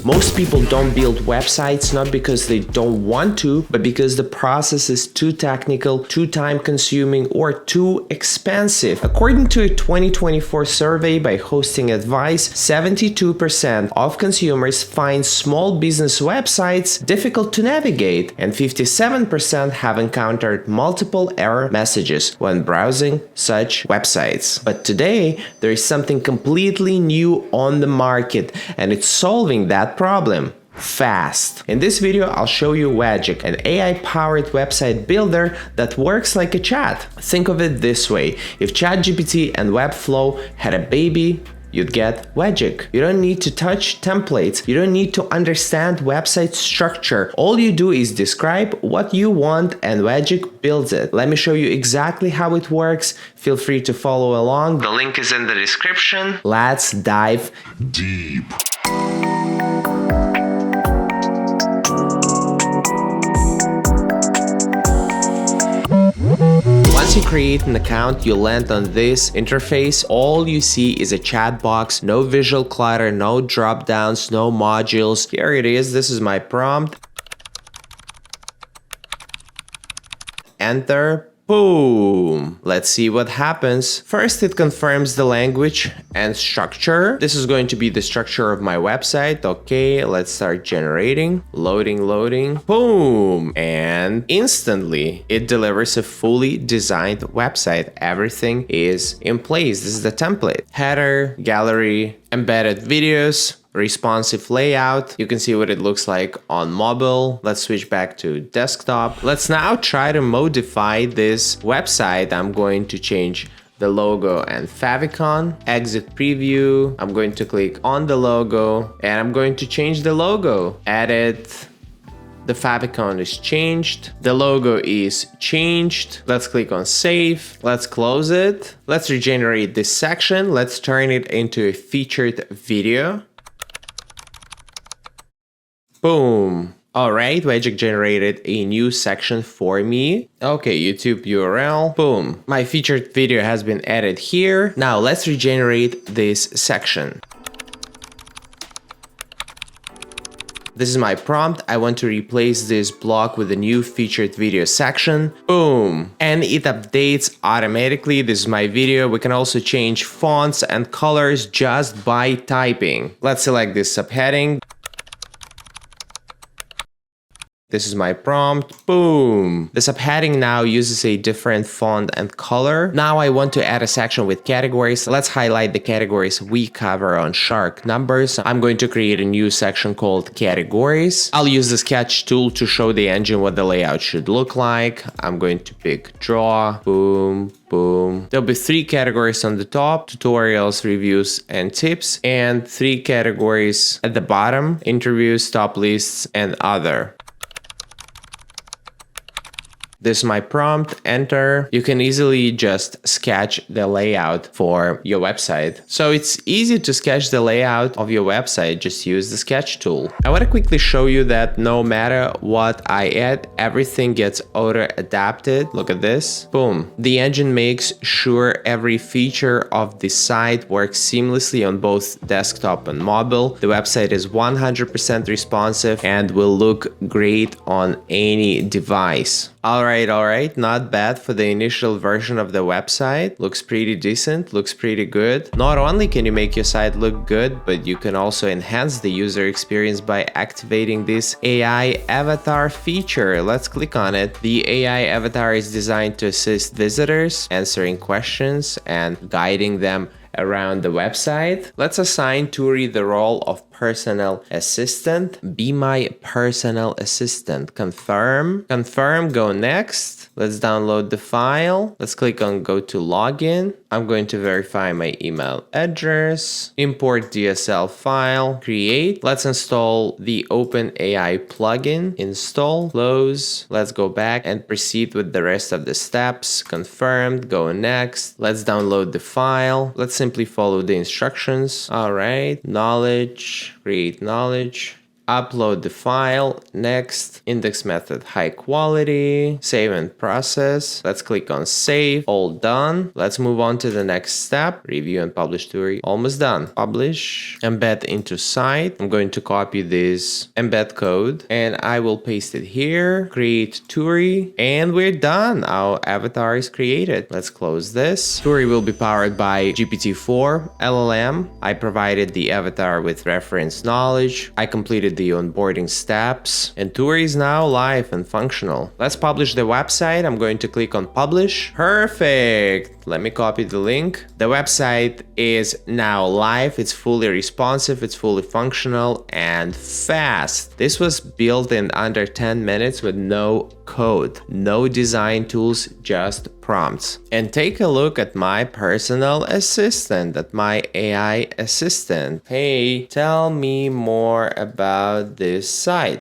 Most people don't build websites not because they don't want to, but because the process is too technical, too time-consuming, or too expensive. According to a 2024 survey by Hosting Advice, 72% of consumers find small business websites difficult to navigate, and 57% have encountered multiple error messages when browsing such websites. But today, there is something completely new on the market, and it's solving that problem fast. In this video, I'll show you Wegic, an AI-powered website builder that works like a chat. Think of it this way: if ChatGPT and Webflow had a baby, you'd get Wegic. You don't need to touch templates. You don't need to understand website structure. All you do is describe what you want and Wegic builds it. Let me show you exactly how it works. Feel free to follow along. The link is in the description. Let's dive deep. Once you create an account, you land on this interface. All you see is a chat box, no visual clutter, no drop downs, no modules. Here it is. This is my prompt. Enter. Boom! Let's see what happens. First, it confirms the language and structure. This is going to be the structure of my website. Okay, let's start generating. Loading. Boom! And instantly, it delivers a fully designed website. Everything is in place. This is the template. Header, gallery, embedded videos, responsive layout. You can see what it looks like on mobile. Let's switch back to desktop. Let's now try to modify this website. I'm going to change the logo and favicon. Exit preview. I'm going to click on the logo and I'm going to change the logo. Edit. The favicon is changed. The logo is changed. Let's click on save. Let's close it. Let's regenerate this section. Let's turn it into a featured video. Boom. All right, Wegic generated a new section for me. Okay, YouTube URL. Boom. My featured video has been added here. Now let's regenerate this section. This is my prompt. I want to replace this block with a new featured video section. Boom. And it updates automatically. This is my video. We can also change fonts and colors just by typing. Let's select this subheading. This is my prompt. Boom. The subheading now uses a different font and color. Now I want to add a section with categories. Let's highlight the categories we cover on Shark Numbers. I'm going to create a new section called categories. I'll use the sketch tool to show the engine what the layout should look like. I'm going to pick draw. Boom. Boom. There'll be 3 categories on the top: tutorials, reviews, and tips, and 3 categories at the bottom: interviews, top lists, and other. This is my prompt, enter. You can easily just sketch the layout for your website. So it's easy to sketch the layout of your website, just use the sketch tool. I want to quickly show you that no matter what I add, everything gets auto-adapted. Look at this, boom. The engine makes sure every feature of the site works seamlessly on both desktop and mobile. The website is 100% responsive and will look great on any device. All right, not bad for the initial version of the website. Looks pretty decent, looks pretty good. Not only can you make your site look good, but you can also enhance the user experience by activating this AI avatar feature. Let's click on it. The AI avatar is designed to assist visitors, answering questions and guiding them around the website. Let's assign Turi the role of personal assistant. Be my personal assistant. Confirm, go next. Let's download the file. Let's click on go to login. I'm going to verify my email address, import DSL file, create. Let's install the OpenAI plugin, install, close. Let's go back and proceed with the rest of the steps. Confirmed, go next. Let's download the file. Let's simply follow the instructions. All right, knowledge, create knowledge. Upload the file. Next. Index method high quality. Save and process. Let's click on save. All done. Let's move on to the next step. Review and publish Turi. Almost done. Publish. Embed into site. I'm going to copy this embed code and I will paste it here. Create Turi and we're done. Our avatar is created. Let's close this. Turi will be powered by GPT-4 LLM. I provided the avatar with reference knowledge. I completed the onboarding steps and Turi is now live and functional. Let's publish the website. I'm going to click on publish. Perfect. Let me copy the link. The website is now live. It's fully responsive. It's fully functional and fast. This was built in under 10 minutes with no code, no design tools, just prompts. And take a look at my personal assistant, at my AI assistant. Hey, tell me more about this site.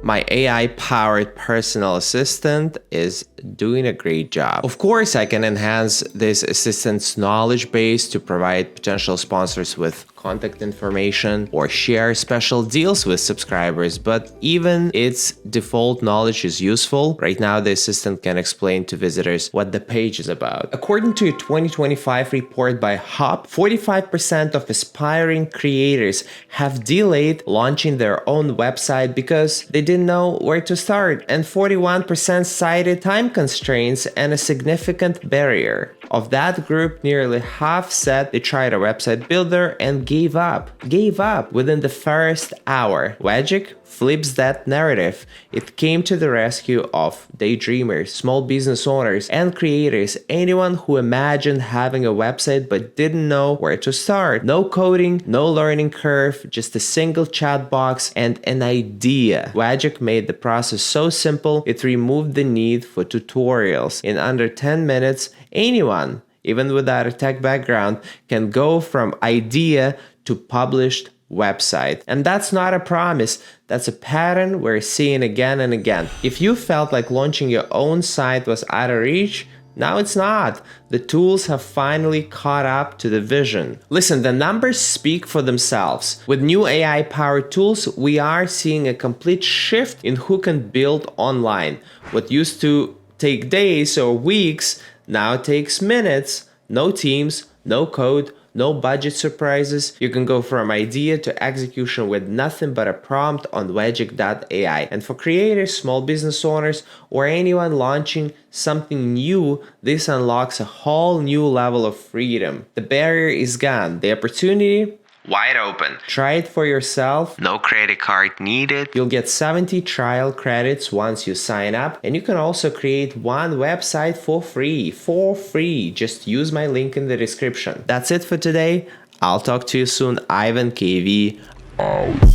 My AI-powered personal assistant is doing a great job. Of course, I can enhance this assistant's knowledge base to provide potential sponsors with contact information or share special deals with subscribers, but even its default knowledge is useful. Right now, the assistant can explain to visitors what the page is about. According to a 2025 report by Hub, 45% of aspiring creators have delayed launching their own website because they didn't know where to start, and 41% cited time constraints and a significant barrier. Of that group, nearly half said they tried a website builder and gave up within the first hour. Wegic flips that narrative. It came to the rescue of daydreamers, small business owners, and creators, anyone who imagined having a website but didn't know where to start. No coding, no learning curve, just a single chat box and an idea. Wegic made the process so simple, it removed the need for tutorials. In under 10 minutes, anyone, even without a tech background, can go from idea to published website. And that's not a promise, that's a pattern we're seeing again and again. If you felt like launching your own site was out of reach, now it's not. The tools have finally caught up to the vision. Listen, the numbers speak for themselves. With new AI-powered tools, we are seeing a complete shift in who can build online. What used to take days or weeks now takes minutes. No teams, no code, no budget surprises. You can go from idea to execution with nothing but a prompt on Wegic.ai. And for creators, small business owners, or anyone launching something new, this unlocks a whole new level of freedom. The barrier is gone. The opportunity wide open. Try it for yourself. No credit card needed. You'll get 70 trial credits once you sign up, and you can also create one website for free. Just use my link in the description. That's it for today. I'll talk to you soon. Ivan KV out.